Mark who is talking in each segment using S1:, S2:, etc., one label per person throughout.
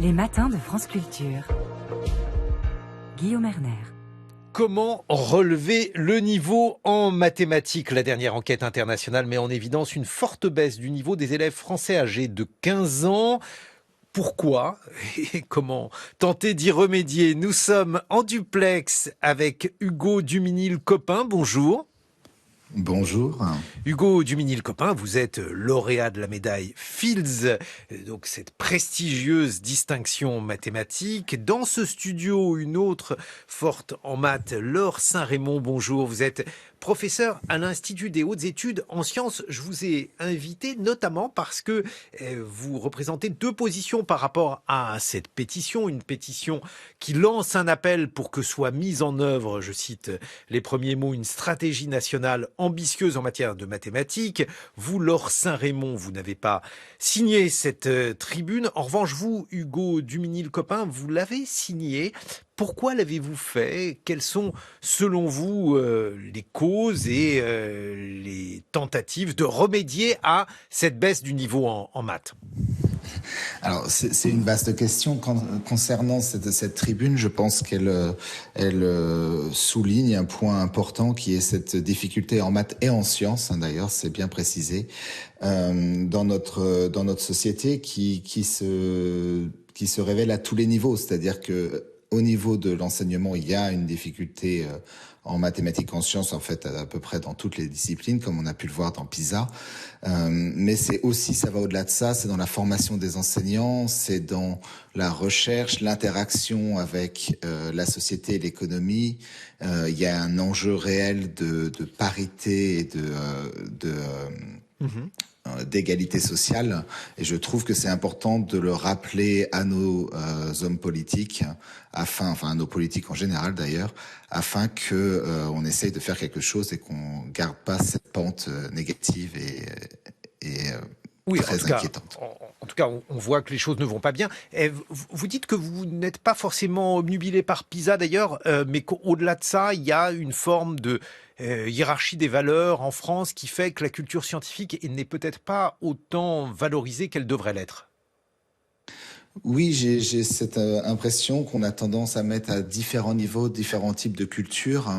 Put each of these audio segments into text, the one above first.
S1: Les matins de France Culture. Guillaume Erner.
S2: Comment relever le niveau en mathématiques? La dernière enquête internationale met en évidence une forte baisse du niveau des élèves français âgés de 15 ans. Pourquoi et comment tenter d'y remédier? Nous sommes en duplex avec Hugo Duminil-Copin. Bonjour.
S3: Bonjour.
S2: Hugo Duminil-Copin, vous êtes lauréat de la médaille Fields, donc cette prestigieuse distinction mathématique. Dans ce studio, une autre forte en maths, Laure Saint-Raymond. Bonjour, vous êtes professeur à l'Institut des hautes études en sciences. Je vous ai invité notamment parce que vous représentez deux positions par rapport à cette pétition, une pétition qui lance un appel pour que soit mise en œuvre, je cite les premiers mots, une stratégie nationale ambitieuse en matière de mathématiques. Vous, Laure Saint-Raymond, vous n'avez pas signé cette tribune. En revanche, vous, Hugo Duminil-Copin, vous l'avez signée. Pourquoi l'avez-vous fait? Quelles sont, selon vous, les causes et les tentatives de remédier à cette baisse du niveau en maths?
S3: Alors, c'est une vaste question. Concernant cette tribune, je pense qu'elle souligne un point important qui est cette difficulté en maths et en sciences, d'ailleurs, c'est bien précisé, dans notre société qui se révèle à tous les niveaux. C'est-à-dire que au niveau de l'enseignement, il y a une difficulté en mathématiques, en sciences, en fait, à peu près dans toutes les disciplines, comme on a pu le voir dans PISA. Mais c'est aussi, ça va au-delà de ça, c'est dans la formation des enseignants, c'est dans la recherche, l'interaction avec la société et l'économie. Il y a un enjeu réel de parité et d'égalité sociale, et je trouve que c'est important de le rappeler à nos hommes politiques, à nos politiques en général d'ailleurs, afin que on essaye de faire quelque chose et qu'on garde pas cette pente négative et
S2: oui,
S3: très inquiétante.
S2: En tout cas, on voit que les choses ne vont pas bien. Et vous dites que vous n'êtes pas forcément obnubilé par PISA d'ailleurs, mais qu'au-delà de ça, il y a une forme de hiérarchie des valeurs en France qui fait que la culture scientifique n'est peut-être pas autant valorisée qu'elle devrait l'être.
S3: Oui, j'ai cette impression qu'on a tendance à mettre à différents niveaux, différents types de cultures.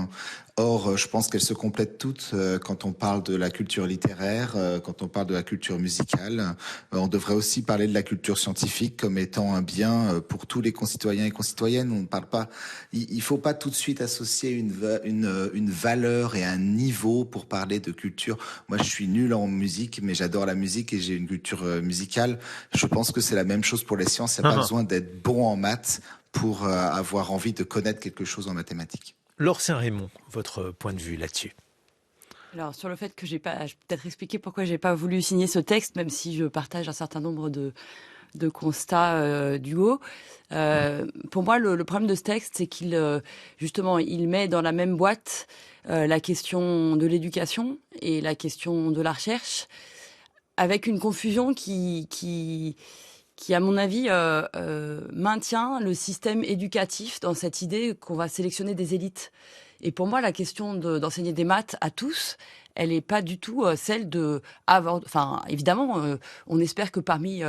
S3: Or, je pense qu'elles se complètent toutes quand on parle de la culture littéraire, quand on parle de la culture musicale. On devrait aussi parler de la culture scientifique comme étant un bien pour tous les concitoyens et concitoyennes. On ne parle pas. Il faut pas tout de suite associer une valeur et un niveau pour parler de culture. Moi, je suis nul en musique, mais j'adore la musique et j'ai une culture musicale. Je pense que c'est la même chose pour les sciences. Il n'y a pas besoin d'être bon en maths pour avoir envie de connaître quelque chose en mathématiques.
S2: Laure Saint-Raymond, votre point de vue là-dessus?
S4: Alors, sur le fait que je vais peut-être expliquer pourquoi j'ai pas voulu signer ce texte, même si je partage un certain nombre de constats d'Hugo. Pour moi, le problème de ce texte, c'est qu'il, justement, il met dans la même boîte la question de l'éducation et la question de la recherche, avec une confusion qui à mon avis, maintient le système éducatif dans cette idée qu'on va sélectionner des élites. Et pour moi, la question d'enseigner des maths à tous, elle n'est pas du tout celle de avoir. Enfin, évidemment, on espère que parmi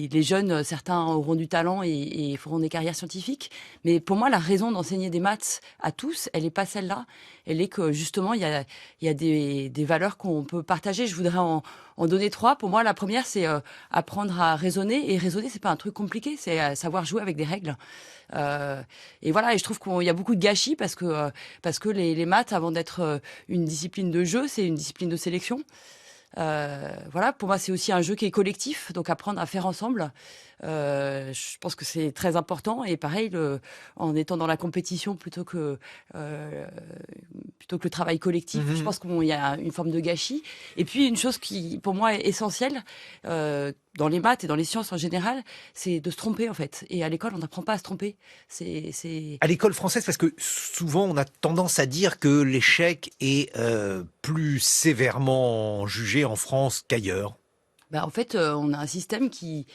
S4: les jeunes, certains auront du talent et feront des carrières scientifiques. Mais pour moi, la raison d'enseigner des maths à tous, elle n'est pas celle-là. Elle est que justement, il y a des valeurs qu'on peut partager. Je voudrais en donner trois. Pour moi, la première, c'est apprendre à raisonner. Et raisonner, c'est pas un truc compliqué, c'est savoir jouer avec des règles. Et voilà, et je trouve qu'il y a beaucoup de gâchis parce que les maths, avant d'être une discipline de jeu, c'est une discipline de sélection. Voilà, pour moi, c'est aussi un jeu qui est collectif, donc apprendre à faire ensemble. Je pense que c'est très important. Et pareil, en étant dans la compétition plutôt que le travail collectif, je pense qu'il y a une forme de gâchis. Et puis, une chose qui, pour moi, est essentielle dans les maths et dans les sciences en général, c'est de se tromper, en fait. Et à l'école, on n'apprend pas à se tromper.
S2: À l'école française, parce que souvent, on a tendance à dire que l'échec est plus sévèrement jugé en France qu'ailleurs.
S4: En fait, on a un système qui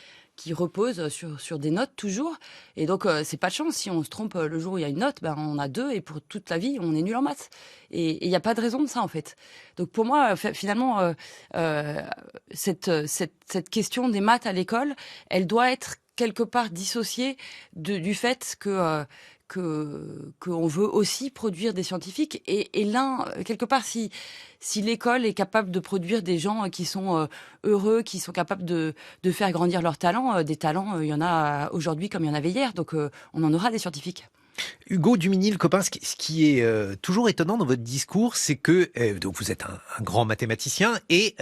S4: repose sur des notes toujours. Et donc, c'est pas de chance. Si on se trompe le jour où il y a une note, on a 2 et pour toute la vie, on est nul en maths. Et il n'y a pas de raison de ça, en fait. Donc, pour moi, finalement, cette question des maths à l'école, elle doit être quelque part dissocié du fait que qu'on veut aussi produire des scientifiques et l'un quelque part si l'école est capable de produire des gens qui sont heureux, qui sont capables de faire grandir leurs talents, des talents il y en a aujourd'hui comme il y en avait hier, donc on en aura des scientifiques.
S2: Hugo Duminil, le copain, ce qui est toujours étonnant dans votre discours, c'est que donc vous êtes un grand mathématicien et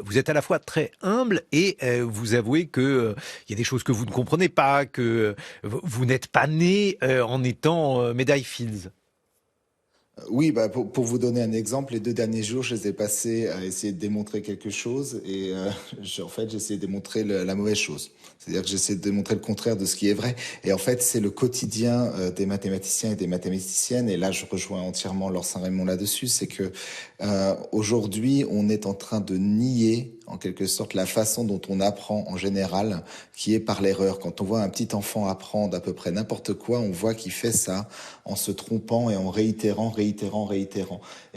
S2: vous êtes à la fois très humble et vous avouez que il y a des choses que vous ne comprenez pas, que vous n'êtes pas né en étant médaille Fields.
S3: Oui, pour vous donner un exemple, les 2 derniers jours, je les ai passés à essayer de démontrer quelque chose et en fait, j'ai essayé de démontrer la mauvaise chose. C'est-à-dire que j'essaie de démontrer le contraire de ce qui est vrai. Et en fait, c'est le quotidien des mathématiciens et des mathématiciennes. Et là, je rejoins entièrement Laure Saint-Raymond là-dessus. C'est que aujourd'hui, on est en train de nier, en quelque sorte, la façon dont on apprend en général, qui est par l'erreur. Quand on voit un petit enfant apprendre à peu près n'importe quoi, on voit qu'il fait ça en se trompant et en réitérant. Et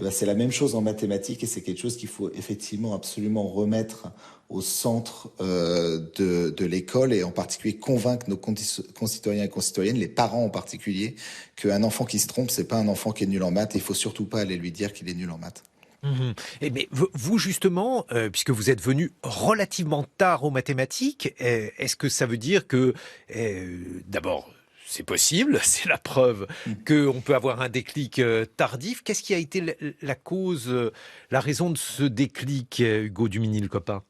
S3: ben, c'est la même chose en mathématiques et c'est quelque chose qu'il faut effectivement absolument remettre au centre de l'école et en particulier convaincre nos concitoyens et concitoyennes, les parents en particulier, qu'un enfant qui se trompe, c'est pas un enfant qui est nul en maths et il faut surtout pas aller lui dire qu'il est nul en maths.
S2: Mmh. Et mais vous justement, puisque vous êtes venu relativement tard aux mathématiques, est-ce que ça veut dire que d'abord c'est possible, c'est la preuve qu'on peut avoir un déclic tardif. Qu'est-ce qui a été la cause, la raison de ce déclic, Hugo Duminil, le copain?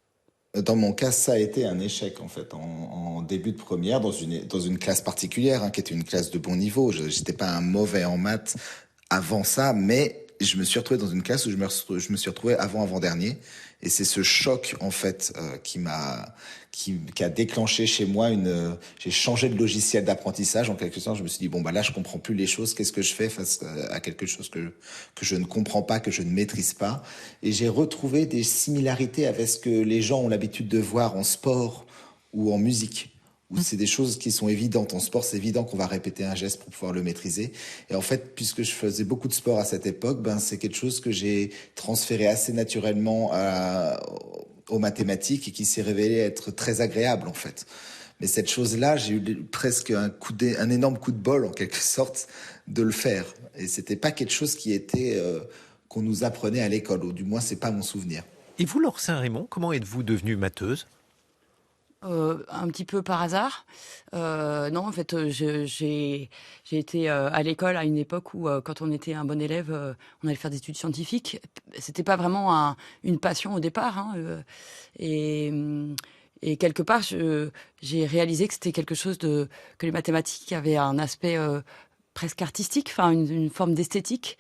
S3: Dans mon cas, ça a été un échec en fait, en début de première, dans une classe particulière, hein, qui était une classe de bon niveau. J'étais pas un mauvais en maths avant ça, mais je me suis retrouvé dans une classe où je me suis retrouvé avant-dernier. Et c'est ce choc en fait qui a déclenché chez moi j'ai changé de logiciel d'apprentissage en quelque sorte. Je me suis dit bon bah là je comprends plus les choses. Qu'est-ce que je fais face à quelque chose que je ne comprends pas, que je ne maîtrise pas. Et j'ai retrouvé des similarités avec ce que les gens ont l'habitude de voir en sport ou en musique, où c'est des choses qui sont évidentes. En sport, c'est évident qu'on va répéter un geste pour pouvoir le maîtriser. Et en fait, puisque je faisais beaucoup de sport à cette époque, c'est quelque chose que j'ai transféré assez naturellement aux mathématiques et qui s'est révélé être très agréable, en fait. Mais cette chose-là, j'ai eu presque un énorme coup de bol, en quelque sorte, de le faire. Et c'était pas quelque chose qui était, qu'on nous apprenait à l'école, ou du moins, c'est pas mon souvenir.
S2: Et vous, Laure Saint-Raymond, comment êtes-vous devenue matheuse?
S4: Un petit peu par hasard. Non, en fait, j'ai été à l'école à une époque où, quand on était un bon élève, on allait faire des études scientifiques. C'était pas vraiment une passion au départ, hein, et, et quelque part, j'ai réalisé que c'était quelque chose que les mathématiques avaient un aspect presque artistique, enfin une forme d'esthétique.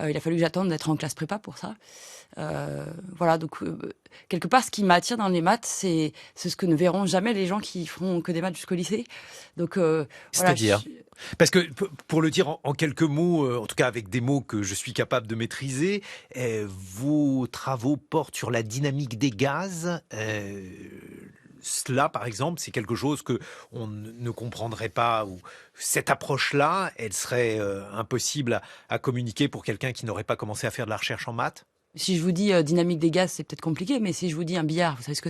S4: Il a fallu que j'attende d'être en classe prépa pour ça. Voilà, donc quelque part, ce qui m'attire dans les maths, c'est ce que ne verront jamais les gens qui feront que des maths jusqu'au lycée. Donc, voilà,
S2: C'est-à-dire parce que, pour le dire en quelques mots, en tout cas avec des mots que je suis capable de maîtriser, vos travaux portent sur la dynamique des gaz. Cela, par exemple, c'est quelque chose que on ne comprendrait pas, ou cette approche-là, elle serait impossible à communiquer pour quelqu'un qui n'aurait pas commencé à faire de la recherche en maths.
S4: Si je vous dis dynamique des gaz, c'est peut-être compliqué, mais si je vous dis un billard, vous savez ce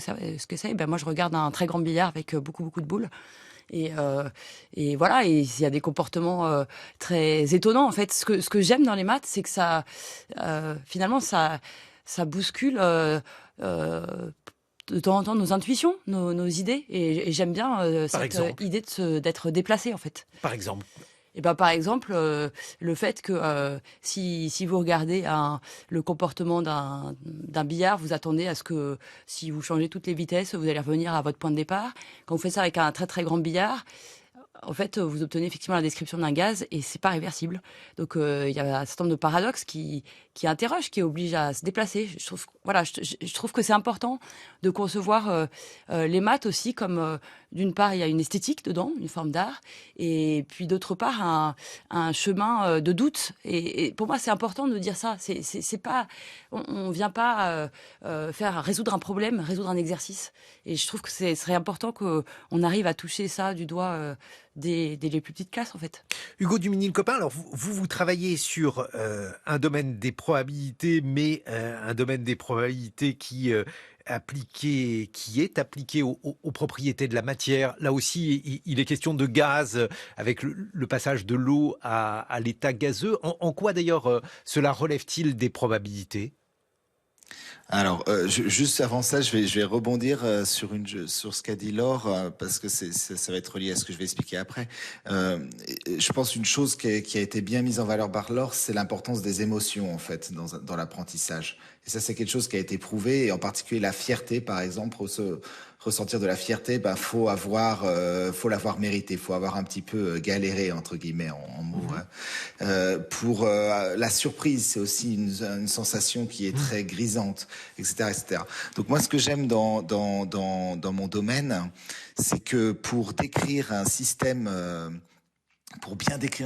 S4: que c'est? Ben moi, je regarde un très grand billard avec beaucoup de boules. Et voilà, et il y a des comportements très étonnants. En fait, ce que j'aime dans les maths, c'est que finalement, ça bouscule de temps en temps nos intuitions, nos idées. Et j'aime bien cette idée d'être déplacé, en fait.
S2: Par exemple.
S4: Et ben par exemple, le fait que si vous regardez le comportement d'un billard, vous attendez à ce que si vous changez toutes les vitesses, vous allez revenir à votre point de départ. Quand vous faites ça avec un très très grand billard, en fait, vous obtenez effectivement la description d'un gaz et c'est pas réversible. Donc, il y a un certain nombre de paradoxes qui interrogent, qui obligent à se déplacer. Je trouve que c'est important de concevoir les maths aussi comme, d'une part, il y a une esthétique dedans, une forme d'art, et puis d'autre part, un chemin de doute. Et pour moi, c'est important de dire ça. C'est pas, on vient pas résoudre un problème, résoudre un exercice. Et je trouve que ce serait important qu'on arrive à toucher ça du doigt dès les plus petites classes, en fait.
S2: Hugo Duminil, copain, alors vous travaillez sur un domaine des probabilités, mais un domaine des probabilités qui qui est appliqué aux propriétés de la matière. Là aussi, il est question de gaz avec le passage de l'eau à l'état gazeux. En quoi d'ailleurs cela relève-t-il des probabilités?
S3: Alors, juste avant ça, je vais rebondir sur ce qu'a dit Laure, parce que ça va être lié à ce que je vais expliquer après. Je pense une chose qui a été bien mise en valeur par Laure, c'est l'importance des émotions, en fait, dans l'apprentissage. Et ça, c'est quelque chose qui a été prouvé, et en particulier la fierté, par exemple, ressentir de la fierté, faut l'avoir mérité, faut avoir un petit peu galéré entre guillemets en mots. Pour la surprise, c'est aussi une sensation qui est très grisante, etc., etc. Donc moi, ce que j'aime dans mon domaine, c'est que pour bien décrire un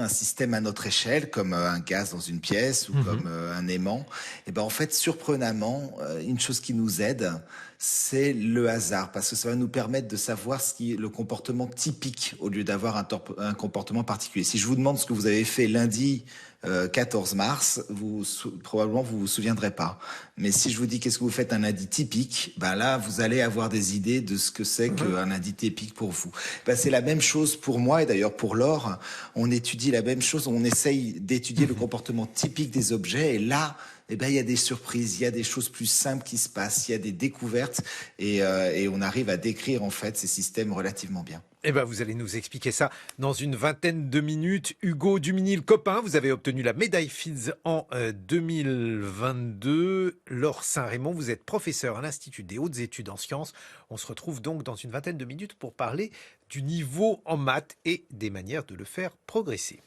S3: système à notre échelle, comme un gaz dans une pièce ou comme un aimant, et ben en fait, surprenamment, une chose qui nous aide, c'est le hasard, parce que ça va nous permettre de savoir ce qui est le comportement typique au lieu d'avoir un comportement particulier. Si je vous demande ce que vous avez fait lundi 14 mars, probablement vous vous souviendrez pas. Mais si je vous dis qu'est-ce que vous faites un lundi typique, ben là vous allez avoir des idées de ce que c'est qu'un lundi typique pour vous. Ben c'est la même chose pour moi et d'ailleurs pour Laure. On étudie la même chose, on essaye d'étudier le comportement typique des objets et là, eh ben il y a des surprises, il y a des choses plus simples qui se passent, il y a des découvertes et on arrive à décrire en fait ces systèmes relativement bien.
S2: Eh ben, vous allez nous expliquer ça dans une vingtaine de minutes. Hugo Duminil-Copin, vous avez obtenu la médaille Fields en 2022. Laure Saint-Raymond, vous êtes professeur à l'Institut des hautes études en sciences. On se retrouve donc dans une vingtaine de minutes pour parler du niveau en maths et des manières de le faire progresser.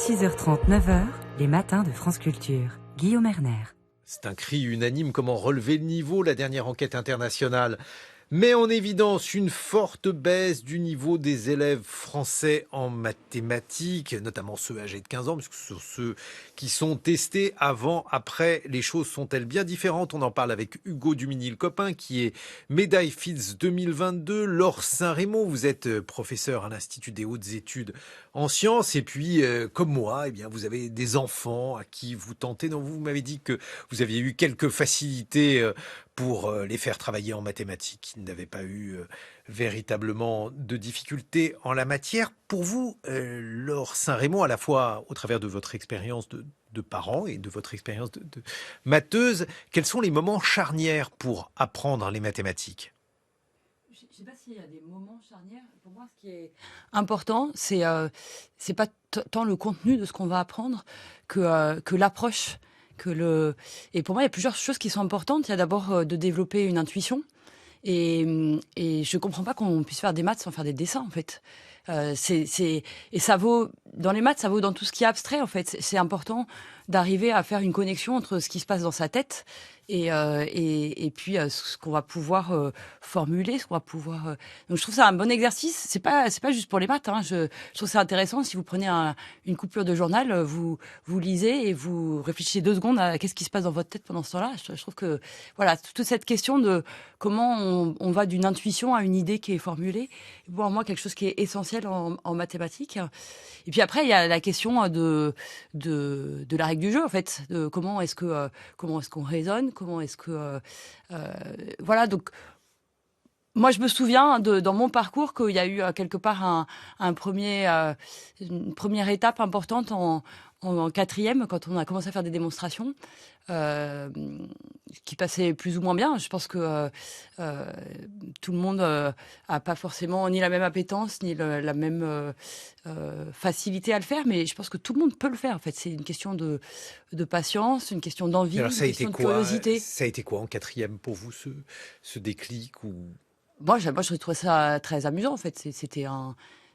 S1: 6h30, 9h, les matins de France Culture. Guillaume Erner.
S2: C'est un cri unanime, comment relever le niveau, la dernière enquête internationale met en évidence une forte baisse du niveau des élèves français en mathématiques, notamment ceux âgés de 15 ans, puisque ce sont ceux qui sont testés avant, après, les choses sont-elles bien différentes? On en parle avec Hugo Duminil-Copin, qui est médaille Fields 2022. Laure Saint-Raymond, vous êtes professeur à l'Institut des hautes études en sciences, et puis, comme moi, eh bien, vous avez des enfants à qui vous tentez. Donc, vous m'avez dit que vous aviez eu quelques facilités pour les faire travailler en mathématiques, qui n'avaient pas eu véritablement de difficultés en la matière. Pour vous, Laure Saint-Raymond, à la fois au travers de votre expérience de parents et de votre expérience de matheuse, quels sont les moments charnières pour apprendre les mathématiques?
S4: Je ne sais pas s'il y a des moments charnières. Pour moi, ce qui est important, c'est pas tant le contenu de ce qu'on va apprendre que l'approche. Et pour moi, il y a plusieurs choses qui sont importantes. Il y a d'abord de développer une intuition. Et je comprends pas qu'on puisse faire des maths sans faire des dessins, en fait. Et ça vaut, dans les maths, ça vaut dans tout ce qui est abstrait, en fait. C'est important d'arriver à faire une connexion entre ce qui se passe dans sa tête et puis ce qu'on va pouvoir formuler, ce qu'on va pouvoir. Donc je trouve ça un bon exercice. C'est pas juste pour les maths. Hein. Je trouve ça intéressant. Si vous prenez une coupure de journal, vous lisez et vous réfléchissez 2 secondes à qu'est-ce qui se passe dans votre tête pendant ce temps-là. Je trouve que voilà, toute cette question de comment on va d'une intuition à une idée qui est formulée, pour moi quelque chose qui est essentiel en mathématiques. Et puis après il y a la question de la règle du jeu, en fait, de comment est-ce qu'on raisonne, comment est-ce que voilà. Donc moi je me souviens dans mon parcours qu'il y a eu quelque part une première étape importante en 4e, quand on a commencé à faire des démonstrations qui passaient plus ou moins bien. Je pense que tout le monde a pas forcément ni la même appétence ni la même facilité à le faire, mais je pense que tout le monde peut le faire. En fait, c'est une question de patience, une question d'envie, une question de curiosité.
S2: Ça a été quoi en 4e pour vous, ce déclic ou...
S4: Moi, je trouvais ça très amusant, en fait.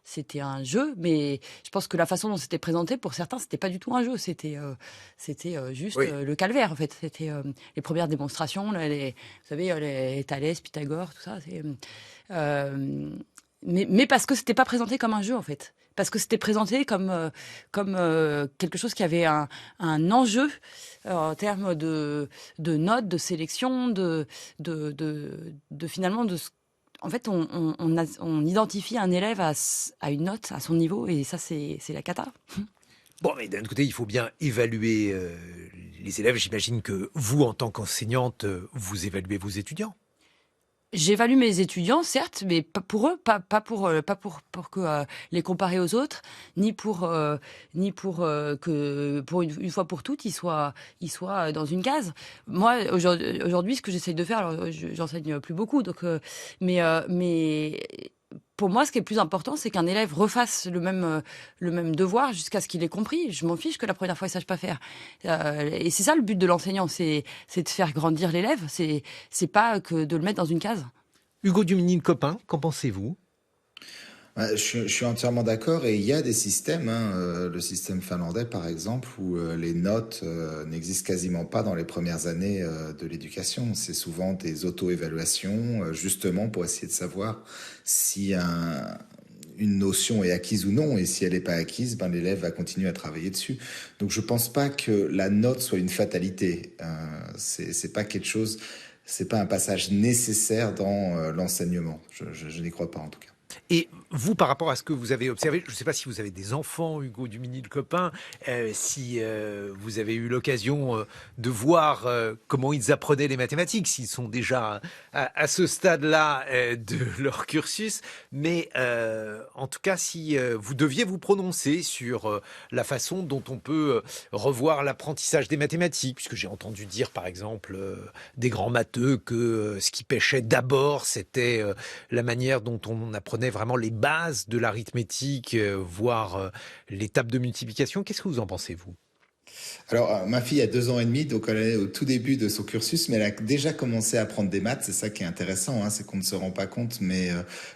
S4: C'était un jeu, mais je pense que la façon dont c'était présenté, pour certains, c'était pas du tout un jeu. C'était juste le calvaire, en fait. C'était les premières démonstrations, vous savez, les Thalès, Pythagore, tout ça. Mais parce que c'était pas présenté comme un jeu, en fait. Parce que c'était présenté comme quelque chose qui avait un enjeu en termes de notes, de sélection, de finalement de en fait, on identifie un élève à une note, à son niveau, et ça, c'est la cata.
S2: Bon, mais d'un autre côté, il faut bien évaluer les élèves. J'imagine que vous, en tant qu'enseignante, vous évaluez vos étudiants.
S4: J'évalue mes étudiants, certes, mais pas pour eux, pas pour que les comparer aux autres, ni pour que pour une fois pour toutes, ils soient dans une case. Moi, aujourd'hui, ce que j'essaye de faire, alors j'enseigne plus beaucoup, donc mais pour moi, ce qui est plus important, c'est qu'un élève refasse le même devoir jusqu'à ce qu'il ait compris. Je m'en fiche que la première fois, il sache pas faire. Et c'est ça le but de l'enseignant, c'est de faire grandir l'élève. C'est pas que de le mettre dans une case.
S2: Hugo Duminil-Copin, qu'en pensez-vous?
S3: Je suis entièrement d'accord et il y a des systèmes, le système finlandais par exemple, où les notes n'existent quasiment pas dans les premières années de l'éducation. C'est souvent des auto-évaluations, justement pour essayer de savoir si une notion est acquise ou non, et si elle n'est pas acquise, l'élève va continuer à travailler dessus. Donc je pense pas que la note soit une fatalité. C'est pas quelque chose, c'est pas un passage nécessaire dans l'enseignement. Je n'y crois pas en tout cas.
S2: Et vous, par rapport à ce que vous avez observé, je ne sais pas si vous avez des enfants, Hugo Duminil-Copin, si vous avez eu l'occasion de voir comment ils apprenaient les mathématiques, s'ils sont déjà à ce stade-là de leur cursus, mais en tout cas, si vous deviez vous prononcer sur la façon dont on peut revoir l'apprentissage des mathématiques, puisque j'ai entendu dire, par exemple, des grands matheux que ce qui pêchait d'abord, c'était la manière dont on apprenait vraiment les bases de l'arithmétique, voire les tables de multiplication. Qu'est-ce que vous en pensez, vous?
S3: Alors, ma fille a 2 ans et demi, donc elle est au tout début de son cursus, mais elle a déjà commencé à apprendre des maths. C'est ça qui est intéressant, c'est qu'on ne se rend pas compte, mais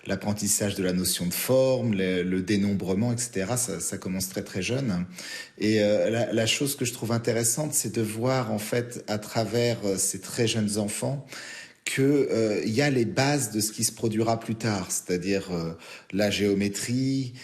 S3: l'apprentissage de la notion de forme, le dénombrement, etc., ça commence très très jeune. Et la chose que je trouve intéressante, c'est de voir en fait à travers ces très jeunes enfants que y a les bases de ce qui se produira plus tard, c'est-à-dire la géométrie,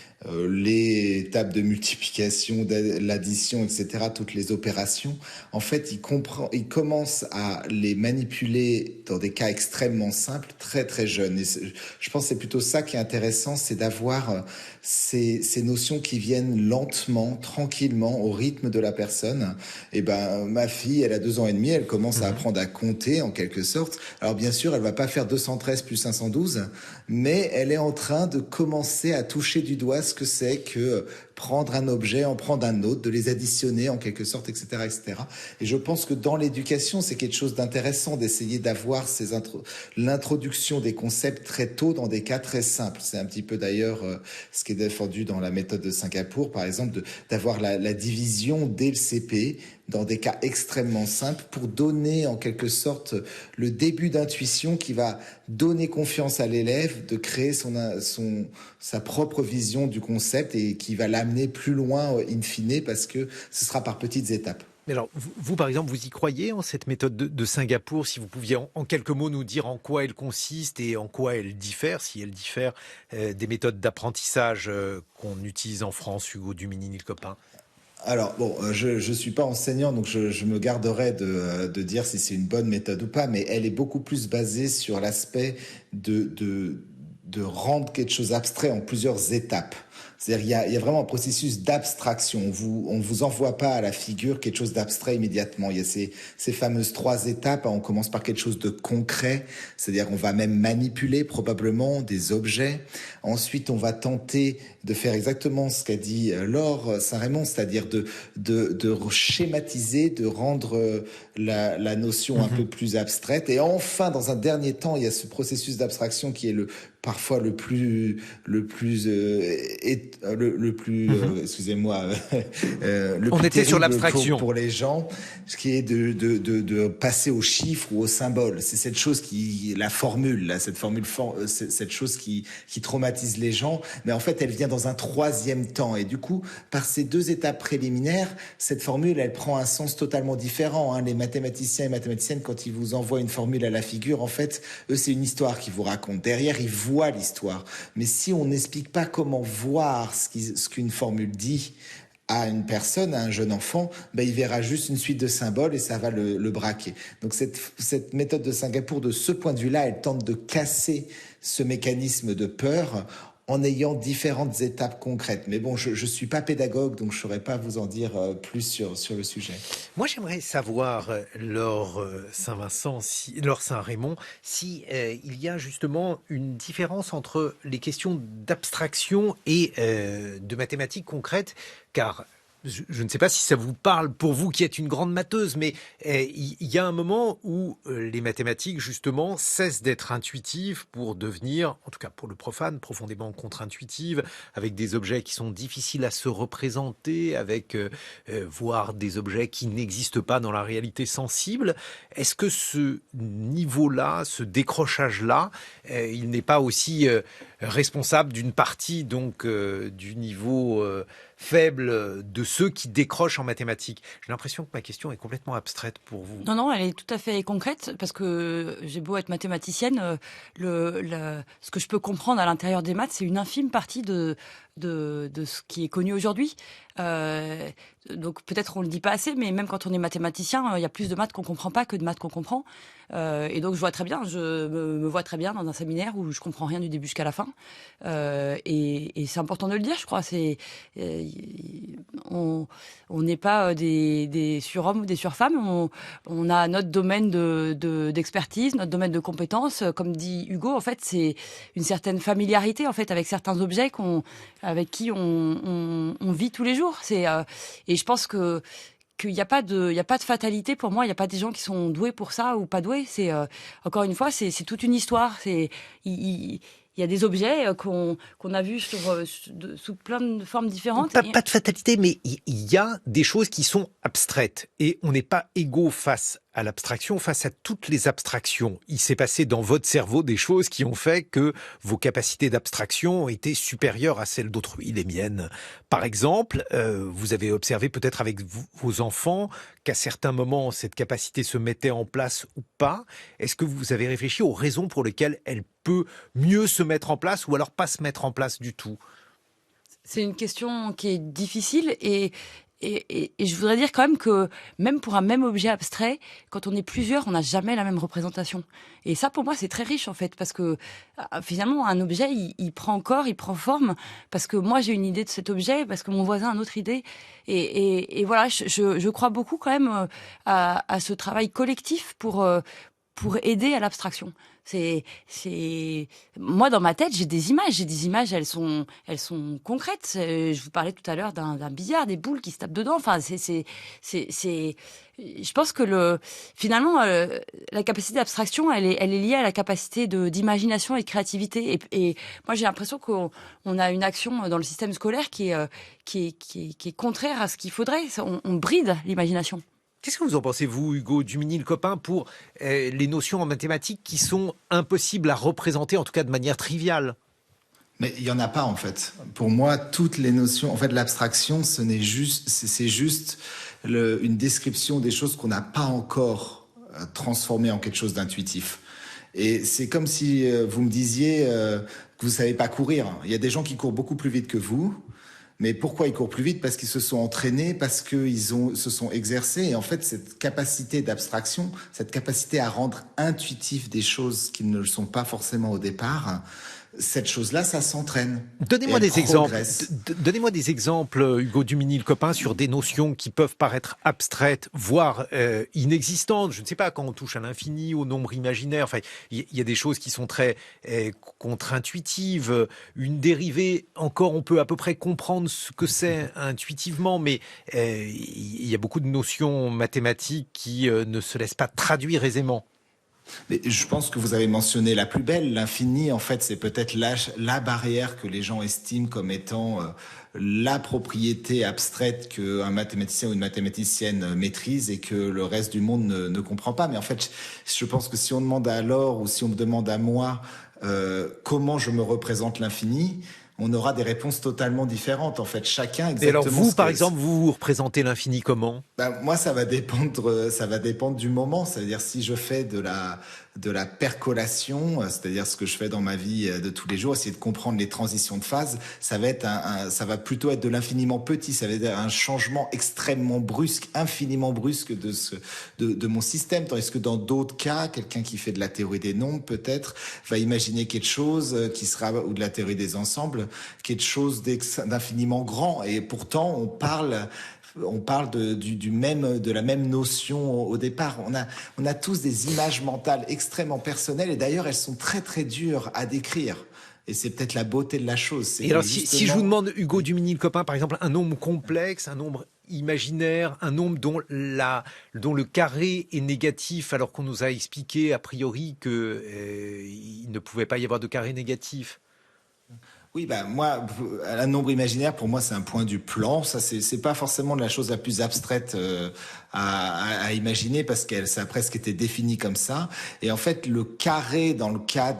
S3: les tables de multiplication, l'addition, etc., toutes les opérations. En fait, il commence à les manipuler dans des cas extrêmement simples, très très jeunes. Et je pense que c'est plutôt ça qui est intéressant, c'est d'avoir ces notions qui viennent lentement, tranquillement, au rythme de la personne. Et ma fille, elle a 2 ans et demi, elle commence à apprendre à compter en quelque sorte. Alors bien sûr, elle va pas faire 213 plus 512, mais elle est en train de commencer à toucher du doigt ce que c'est que prendre un objet, en prendre un autre, de les additionner en quelque sorte, etc., etc. Et je pense que dans l'éducation, c'est quelque chose d'intéressant d'essayer d'avoir l'introduction des concepts très tôt dans des cas très simples. C'est un petit peu d'ailleurs ce qui est défendu dans la méthode de Singapour, par exemple, d'avoir la division dès le CP dans des cas extrêmement simples pour donner en quelque sorte le début d'intuition qui va donner confiance à l'élève de créer sa propre vision du concept et qui va l'amener plus loin in fine parce que ce sera par petites étapes.
S2: Mais alors, vous, par exemple, vous y croyez en cette méthode de Singapour? Si vous pouviez en quelques mots nous dire en quoi elle consiste et en quoi elle diffère, si elle diffère des méthodes d'apprentissage qu'on utilise en France, Hugo Duminil-Copin.
S3: Alors bon, je suis pas enseignant, donc je me garderai de dire si c'est une bonne méthode ou pas, mais elle est beaucoup plus basée sur l'aspect de rendre quelque chose abstrait en plusieurs étapes. C'est-à-dire il y a vraiment un processus d'abstraction. On vous envoie pas à la figure quelque chose d'abstrait immédiatement. Il y a ces fameuses 3 étapes. On commence par quelque chose de concret, c'est-à-dire on va même manipuler probablement des objets. Ensuite, on va tenter de faire exactement ce qu'a dit Laure Saint-Raymond, c'est-à-dire de schématiser, de rendre la notion un peu plus abstraite. Et enfin, dans un dernier temps, il y a ce processus d'abstraction qui est parfois le plus excusez-moi, le
S2: on
S3: plus
S2: était sur l'abstraction
S3: pour les gens, ce qui est de passer au chiffre ou au symbole. C'est cette chose la formule, là, cette chose qui traumatise les gens, mais en fait, elle vient dans un 3e temps. Et du coup, par ces 2 étapes préliminaires, cette formule, elle prend un sens totalement différent. Les mathématiciens et mathématiciennes, quand ils vous envoient une formule à la figure, en fait, eux, c'est une histoire qu'ils vous racontent. Derrière, ils voient l'histoire. Mais si on n'explique pas comment voir ce qu'une formule dit à une personne, à un jeune enfant, il verra juste une suite de symboles et ça va le braquer. Donc cette méthode de Singapour, de ce point de vue-là, elle tente de casser ce mécanisme de peur en ayant différentes étapes concrètes. Mais bon, je suis pas pédagogue, donc je saurais pas vous en dire plus sur le sujet.
S2: Moi, j'aimerais savoir, Laure Saint-Vincent, Laure Saint-Raymond, si il y a justement une différence entre les questions d'abstraction et de mathématiques concrètes, car je ne sais pas si ça vous parle pour vous qui êtes une grande matheuse, mais il y a un moment où les mathématiques, justement, cessent d'être intuitives pour devenir, en tout cas pour le profane, profondément contre-intuitives, avec des objets qui sont difficiles à se représenter, avec voire des objets qui n'existent pas dans la réalité sensible. Est-ce que ce niveau-là, ce décrochage-là, il n'est pas aussi responsable d'une partie donc du niveau faible de ceux qui décrochent en mathématiques? J'ai l'impression que ma question est complètement abstraite pour vous.
S4: Non, elle est tout à fait concrète parce que j'ai beau être mathématicienne, ce que je peux comprendre à l'intérieur des maths, c'est une infime partie de ce qui est connu aujourd'hui. Donc peut-être on le dit pas assez, mais même quand on est mathématicien, il y a plus de maths qu'on comprend pas que de maths qu'on comprend. Et donc je me vois très bien dans un séminaire où je comprends rien du début jusqu'à la fin. Et c'est important de le dire, je crois. On n'est pas des surhommes ou des surfemmes. On a notre domaine d'expertise, notre domaine de compétences. Comme dit Hugo, en fait, c'est une certaine familiarité en fait avec certains objets avec qui on vit tous les jours. Et je pense qu'il n'y a pas de fatalité pour moi. Il n'y a pas des gens qui sont doués pour ça ou pas doués. Encore une fois, c'est toute une histoire. Il y a des objets qu'on a vus sous plein de formes différentes.
S2: Pas de fatalité, mais il y a des choses qui sont abstraites. Et on n'est pas égaux face à l'abstraction, face à toutes les abstractions. Il s'est passé dans votre cerveau des choses qui ont fait que vos capacités d'abstraction ont été supérieures à celles d'autrui, les miennes. Par exemple, vous avez observé peut-être avec vos enfants qu'à certains moments, cette capacité se mettait en place ou pas. Est-ce que vous avez réfléchi aux raisons pour lesquelles elle peut mieux se mettre en place ou alors pas se mettre en place du tout?
S4: C'est une question qui est difficile et je voudrais dire quand même que même pour un même objet abstrait, quand on est plusieurs, on n'a jamais la même représentation. Et ça, pour moi, c'est très riche en fait, parce que finalement, un objet, il prend corps, il prend forme, parce que moi, j'ai une idée de cet objet, parce que mon voisin a une autre idée. Et voilà, je crois beaucoup quand même à ce travail collectif pour aider à l'abstraction. Moi dans ma tête, j'ai des images, elles sont concrètes. Je vous parlais tout à l'heure d'un billard, des boules qui se tapent dedans. Enfin, je pense que finalement, la capacité d'abstraction, elle est liée à la capacité d'imagination et de créativité. Et moi, j'ai l'impression qu'on a une action dans le système scolaire qui est contraire à ce qu'il faudrait. On bride l'imagination.
S2: Qu'est-ce que vous en pensez, vous, Hugo Dumesnil-Copin, pour les notions en mathématiques qui sont impossibles à représenter, en tout cas de manière triviale?
S3: Mais il y en a pas en fait. Pour moi, toutes les notions, en fait, l'abstraction, c'est juste une description des choses qu'on n'a pas encore transformées en quelque chose d'intuitif. Et c'est comme si vous me disiez que vous savez pas courir. Il y a des gens qui courent beaucoup plus vite que vous. Mais pourquoi ils courent plus vite? Parce qu'ils se sont entraînés, parce qu'ils se sont exercés. Et en fait, cette capacité d'abstraction, cette capacité à rendre intuitif des choses qui ne le sont pas forcément au départ, cette chose-là, ça s'entraîne.
S2: Donnez-moi des exemples, Hugo Dumesnil-Copin, sur des notions qui peuvent paraître abstraites, voire inexistantes. Je ne sais pas, quand on touche à l'infini, au nombre imaginaire. Enfin, il y a des choses qui sont très contre-intuitives. Une dérivée, encore, on peut à peu près comprendre ce que c'est intuitivement, mais il y a beaucoup de notions mathématiques qui ne se laissent pas traduire aisément.
S3: Mais je pense que vous avez mentionné la plus belle. L'infini, en fait, c'est peut-être la barrière que les gens estiment comme étant la propriété abstraite qu'un mathématicien ou une mathématicienne maîtrise et que le reste du monde ne comprend pas. Mais en fait, je pense que si on demande à Laure ou si on me demande à moi comment je me représente l'infini, on aura des réponses totalement différentes. En fait, chacun exactement.
S2: Et alors vous, par exemple, vous représentez l'infini comment?
S3: Moi, ça va dépendre du moment. C'est-à-dire si je fais de la percolation, c'est-à-dire ce que je fais dans ma vie de tous les jours, essayer de comprendre les transitions de phase, ça va plutôt être de l'infiniment petit, ça va être un changement extrêmement brusque, infiniment brusque de mon système, tandis que dans d'autres cas, quelqu'un qui fait de la théorie des nombres peut-être va imaginer quelque chose qui sera, ou de la théorie des ensembles, quelque chose d'infiniment grand, et pourtant on parle de la même notion au départ. On a tous des images mentales extrêmement personnelles, et d'ailleurs elles sont très très dures à décrire. Et c'est peut-être la beauté de la chose.
S2: Et alors, si je vous demande, Hugo Duminil-Copin, par exemple, un nombre complexe, un nombre imaginaire, un nombre dont le carré est négatif, alors qu'on nous a expliqué a priori qu'il ne pouvait pas y avoir de carré négatif.
S3: Oui, moi, un nombre imaginaire, pour moi, c'est un point du plan. Ça, c'est pas forcément la chose la plus abstraite à imaginer, parce ça a presque été défini comme ça. Et en fait, le carré, dans le cas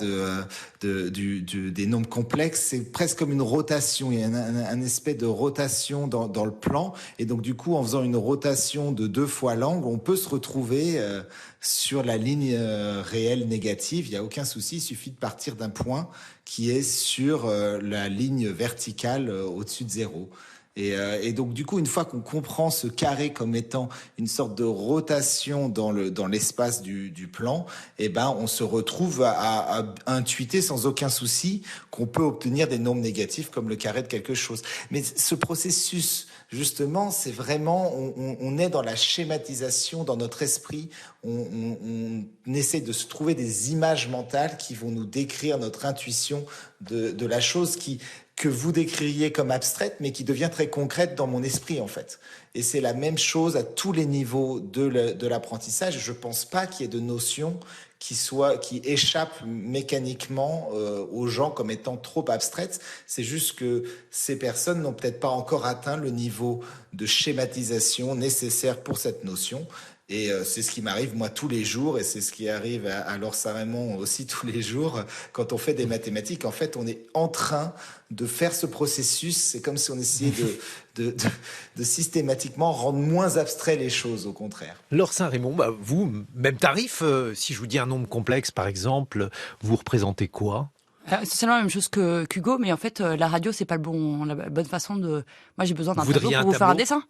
S3: des nombres complexes, c'est presque comme une rotation. Il y a un aspect de rotation dans le plan. Et donc, du coup, en faisant une rotation de 2 fois l'angle, on peut se retrouver sur la ligne réelle négative. Il n'y a aucun souci. Il suffit de partir d'un point qui est sur la ligne verticale au-dessus de 0. Et donc, du coup, une fois qu'on comprend ce carré comme étant une sorte de rotation dans l'espace du plan, on se retrouve à intuiter sans aucun souci qu'on peut obtenir des nombres négatifs comme le carré de quelque chose. Mais ce processus, justement, c'est vraiment, on est dans la schématisation dans notre esprit. On essaie de se trouver des images mentales qui vont nous décrire notre intuition de la chose que vous décririez comme abstraite, mais qui devient très concrète dans mon esprit, en fait. Et c'est la même chose à tous les niveaux de l'apprentissage. Je ne pense pas qu'il y ait de notions qui échappent mécaniquement aux gens comme étant trop abstraites. C'est juste que ces personnes n'ont peut-être pas encore atteint le niveau de schématisation nécessaire pour cette notion. Et c'est ce qui m'arrive, moi, tous les jours, et c'est ce qui arrive à Laure Saint-Rémond aussi tous les jours. Quand on fait des mathématiques, en fait, on est en train de faire ce processus. C'est comme si on essayait de systématiquement rendre moins abstrait les choses, au contraire.
S2: Laure Saint-Rémond, vous, même tarif, si je vous dis un nombre complexe, par exemple, vous représentez quoi ?
S4: C'est seulement la même chose qu'Hugo, mais en fait, la radio, c'est pas la bonne façon de... Moi, j'ai besoin d'un tableau pour vous faire un dessin.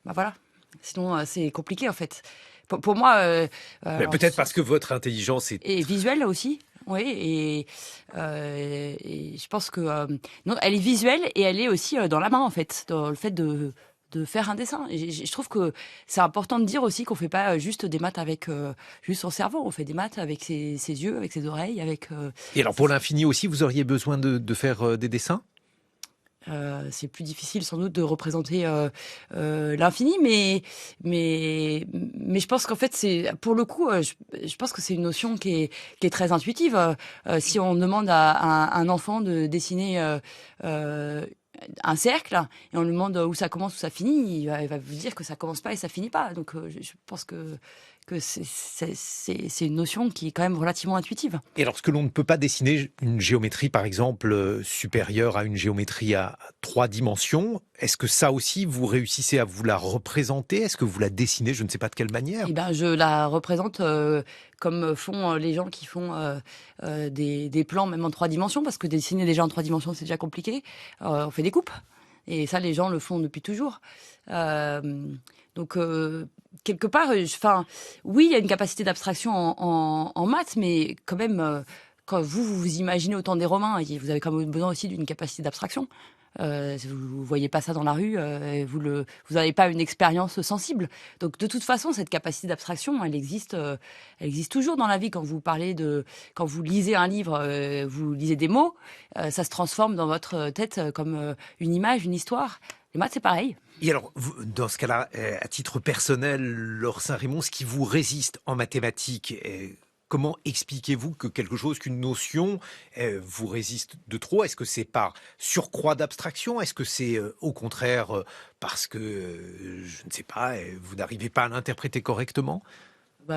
S4: Voilà. Sinon, c'est compliqué, en fait. Pour moi...
S2: peut-être parce que votre intelligence est...
S4: Et visuelle aussi, oui. Et je pense que... non, elle est visuelle et elle est aussi dans la main, en fait. Dans le fait de faire un dessin. Et je trouve que c'est important de dire aussi qu'on fait pas juste des maths avec juste son cerveau. On fait des maths avec ses yeux, avec ses oreilles, avec...
S2: Et alors, pour l'infini aussi, vous auriez besoin de faire des dessins ?
S4: C'est plus difficile sans doute de représenter l'infini, mais je pense qu'en fait c'est pour le coup, je pense que c'est une notion qui est très intuitive. Si on demande à un enfant de dessiner un cercle et on lui demande où ça commence, où ça finit, il va vous dire que ça commence pas et ça finit pas. Donc je pense que c'est une notion qui est quand même relativement intuitive.
S2: Et lorsque l'on ne peut pas dessiner une géométrie, par exemple, supérieure à une géométrie à 3 dimensions, est-ce que ça aussi, vous réussissez à vous la représenter ? Est-ce que vous la dessinez, je ne sais pas de quelle manière ?
S4: Je la représente comme font les gens qui font des plans même en 3 dimensions, parce que dessiner déjà en 3 dimensions, c'est déjà compliqué. On fait des coupes. Et ça, les gens le font depuis toujours. Donc, quelque part, oui, il y a une capacité d'abstraction en maths, mais quand même, quand vous imaginez autant des Romains, vous avez quand même besoin aussi d'une capacité d'abstraction. Vous voyez pas ça dans la rue, vous n'avez pas une expérience sensible. Donc de toute façon, cette capacité d'abstraction, elle existe toujours dans la vie. Quand vous lisez un livre, vous lisez des mots, ça se transforme dans votre tête comme une image, une histoire. Les maths, c'est pareil.
S2: Et alors, dans ce cas-là, à titre personnel, Laure Saint-Rémond, ce qui vous résiste en mathématiques, comment expliquez-vous que quelque chose, qu'une notion vous résiste de trop ? Est-ce que c'est par surcroît d'abstraction ? Est-ce que c'est au contraire parce que, je ne sais pas, vous n'arrivez pas à l'interpréter correctement ?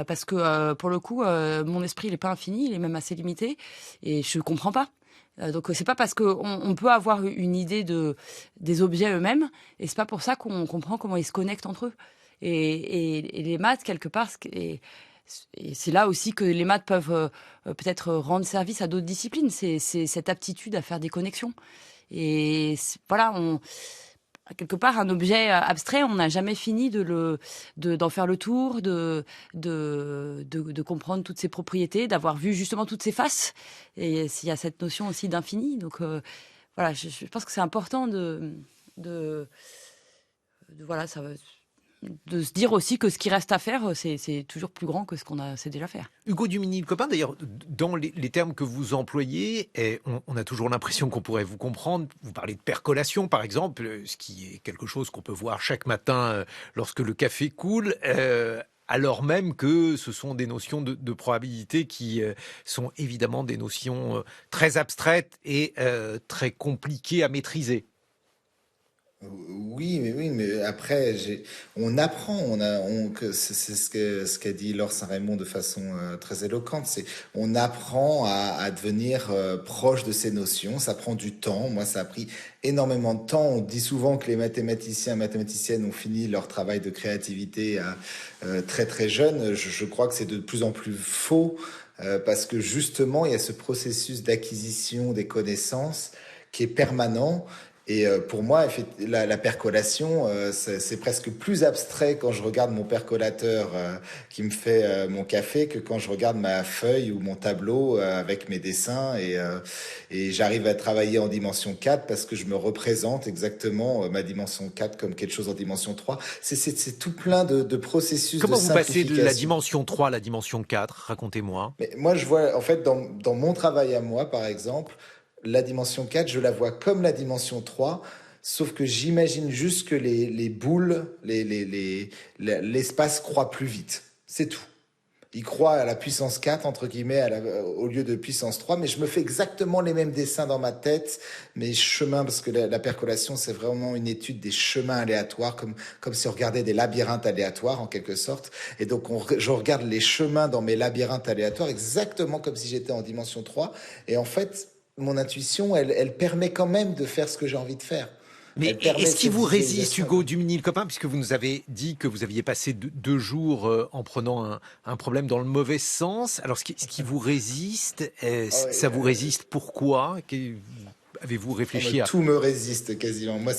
S4: Parce que pour le coup, mon esprit il est pas infini, il est même assez limité et je comprends pas. Donc c'est pas parce qu'on peut avoir une idée des objets eux-mêmes et c'est pas pour ça qu'on comprend comment ils se connectent entre eux. Et les maths quelque part, Et c'est là aussi que les maths peuvent peut-être rendre service à d'autres disciplines. C'est cette aptitude à faire des connexions. Et voilà, quelque part, un objet abstrait, on n'a jamais fini d'en faire le tour, de comprendre toutes ses propriétés, d'avoir vu justement toutes ses faces. Et s'il y a cette notion aussi d'infini. Donc voilà, je pense que c'est important voilà, de se dire aussi que ce qui reste à faire, c'est toujours plus grand que ce qu'on sait déjà faire.
S2: Hugo Duminil-Copin, d'ailleurs, dans les termes que vous employez, on a toujours l'impression qu'on pourrait vous comprendre. Vous parlez de percolation, par exemple, ce qui est quelque chose qu'on peut voir chaque matin lorsque le café coule. Alors même que ce sont des notions de probabilité qui sont évidemment des notions très abstraites et très compliquées à maîtriser.
S3: Oui, mais après, on apprend, c'est ce qu'a dit Laure Saint-Raymond de façon très éloquente, on apprend à devenir proche de ces notions, ça prend du temps, moi ça a pris énormément de temps, on dit souvent que les mathématiciens et mathématiciennes ont fini leur travail de créativité très très jeune, je crois que c'est de plus en plus faux, parce que justement il y a ce processus d'acquisition des connaissances qui est permanent. Et pour moi, la percolation, c'est presque plus abstrait quand je regarde mon percolateur qui me fait mon café que quand je regarde ma feuille ou mon tableau avec mes dessins. Et j'arrive à travailler en dimension 4 parce que je me représente exactement ma dimension 4 comme quelque chose en dimension 3. C'est tout plein de processus
S2: Comment
S3: de
S2: vous passez de la
S3: simplification.
S2: dimension 3 à la dimension 4? Racontez-moi.
S3: Mais moi, je vois, en fait, dans mon travail à moi, par exemple, la dimension 4, je la vois comme la dimension 3, sauf que j'imagine juste que les boules, l'espace croît plus vite. C'est tout. Il croît à la puissance 4, entre guillemets, au lieu de puissance 3, mais je me fais exactement les mêmes dessins dans ma tête, mes chemins, parce que la percolation, c'est vraiment une étude des chemins aléatoires, comme si on regardait des labyrinthes aléatoires, en quelque sorte. Et donc, je regarde les chemins dans mes labyrinthes aléatoires, exactement comme si j'étais en dimension 3. Et en fait, mon intuition, elle permet quand même de faire ce que j'ai envie de faire.
S2: Mais
S3: Elle permet
S2: est-ce qu'il
S3: cette
S2: vous résiste,
S3: visualisation.
S2: Hugo Duminil-Copin, puisque vous nous avez dit que vous aviez passé deux jours en prenant un problème dans le mauvais sens. Alors, ce qui vous résiste,
S3: Ah
S2: ça
S3: ouais,
S2: vous résiste pourquoi? Avez-vous
S3: oh, mais
S2: réfléchi à...
S3: tout me résiste quasiment. Moi,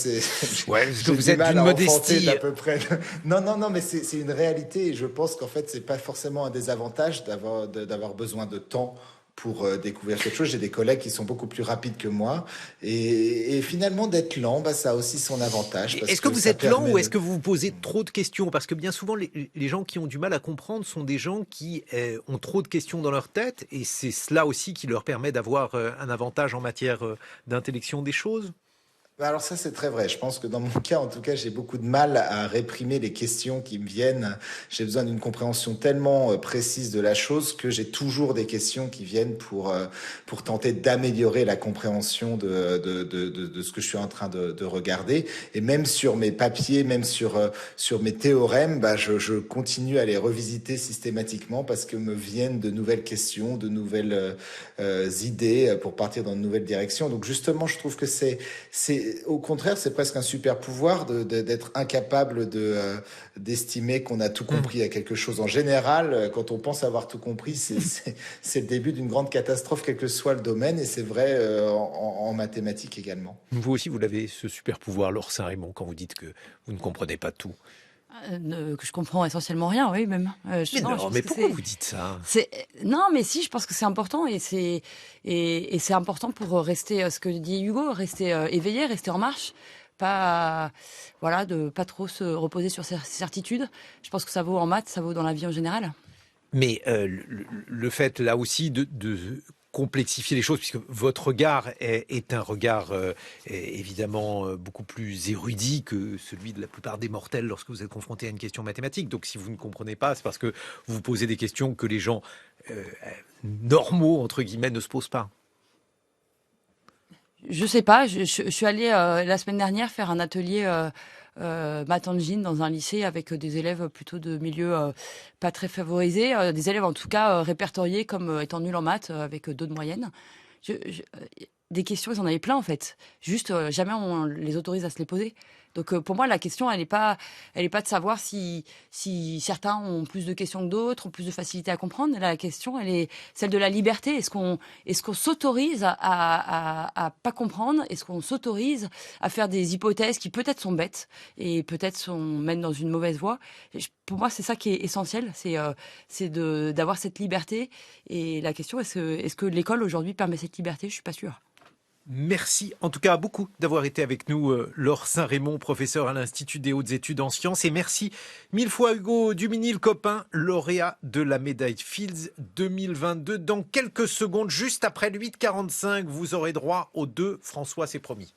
S2: Ouais, parce que
S3: j'ai
S2: vous
S3: du
S2: êtes
S3: mal
S2: d'une
S3: à enfanter
S2: modestie.
S3: d'à peu près. Non, mais c'est une réalité. Et je pense qu'en fait, c'est pas forcément un désavantage d'avoir besoin de temps pour découvrir quelque chose. J'ai des collègues qui sont beaucoup plus rapides que moi. Et finalement, d'être lent, bah, ça a aussi son avantage parce
S2: Est-ce que
S3: que
S2: vous
S3: ça
S2: êtes lent
S3: permet
S2: ou est-ce
S3: de...
S2: que vous vous posez trop de questions? Parce que bien souvent, les gens qui ont du mal à comprendre sont des gens qui ont trop de questions dans leur tête et c'est cela aussi qui leur permet d'avoir un avantage en matière d'intellection des choses.
S3: Bah, alors ça, c'est très vrai. Je pense que dans mon cas, en tout cas, j'ai beaucoup de mal à réprimer les questions qui me viennent. J'ai besoin d'une compréhension tellement précise de la chose que j'ai toujours des questions qui viennent pour tenter d'améliorer la compréhension de ce que je suis en train de regarder. Et même sur mes papiers, même sur mes théorèmes, bah, je continue à les revisiter systématiquement parce que me viennent de nouvelles questions, de nouvelles idées pour partir dans de nouvelles directions. Donc justement, je trouve que au contraire, c'est presque un super pouvoir d'être incapable d'estimer qu'on a tout compris à quelque chose. En général, quand on pense avoir tout compris, c'est le début d'une grande catastrophe, quel que soit le domaine, et c'est vrai en mathématiques également.
S2: Vous aussi, vous l'avez ce super pouvoir, Laure Saint-Raymond, quand vous dites que vous ne comprenez pas tout.
S4: Que je comprends essentiellement rien, oui, même.
S2: Mais
S4: Non, je
S2: non,
S4: pense
S2: mais
S4: que
S2: pourquoi vous dites ça?
S4: non, mais si, je pense que c'est important et c'est important pour rester, ce que dit Hugo, rester éveillé, rester en marche, pas, voilà, de pas trop se reposer sur ses certitudes. Je pense que ça vaut en maths, ça vaut dans la vie en général.
S2: Mais le fait là aussi de complexifier les choses, puisque votre regard est un regard évidemment beaucoup plus érudit que celui de la plupart des mortels lorsque vous êtes confronté à une question mathématique. Donc si vous ne comprenez pas, c'est parce que vous posez des questions que les gens normaux, entre guillemets, ne se posent pas.
S4: Je sais pas, je suis allée la semaine dernière faire un atelier maths engine dans un lycée avec des élèves plutôt de milieux pas très favorisés, des élèves en tout cas répertoriés comme étant nuls en maths avec 2 de moyenne. Des questions, ils en avaient plein en fait. Juste jamais on les autorise à se les poser. Donc pour moi, la question, elle est pas de savoir si certains ont plus de questions que d'autres, ont plus de facilité à comprendre. La question, elle est celle de la liberté. Est-ce qu'on s'autorise à pas comprendre? Est-ce qu'on s'autorise à faire des hypothèses qui peut-être sont bêtes et peut-être mènent dans une mauvaise voie? Pour moi, c'est ça qui est essentiel, c'est d'avoir cette liberté. Et la question, est-ce que l'école aujourd'hui permet cette liberté? Je suis pas sûre.
S2: Merci en tout cas beaucoup d'avoir été avec nous, Laure Saint-Raymond, professeur à l'Institut des hautes études en sciences. Et merci mille fois Hugo Duminil-Copin, lauréat de la médaille Fields 2022. Dans quelques secondes, juste après le 8h45, vous aurez droit aux 2 François, c'est promis.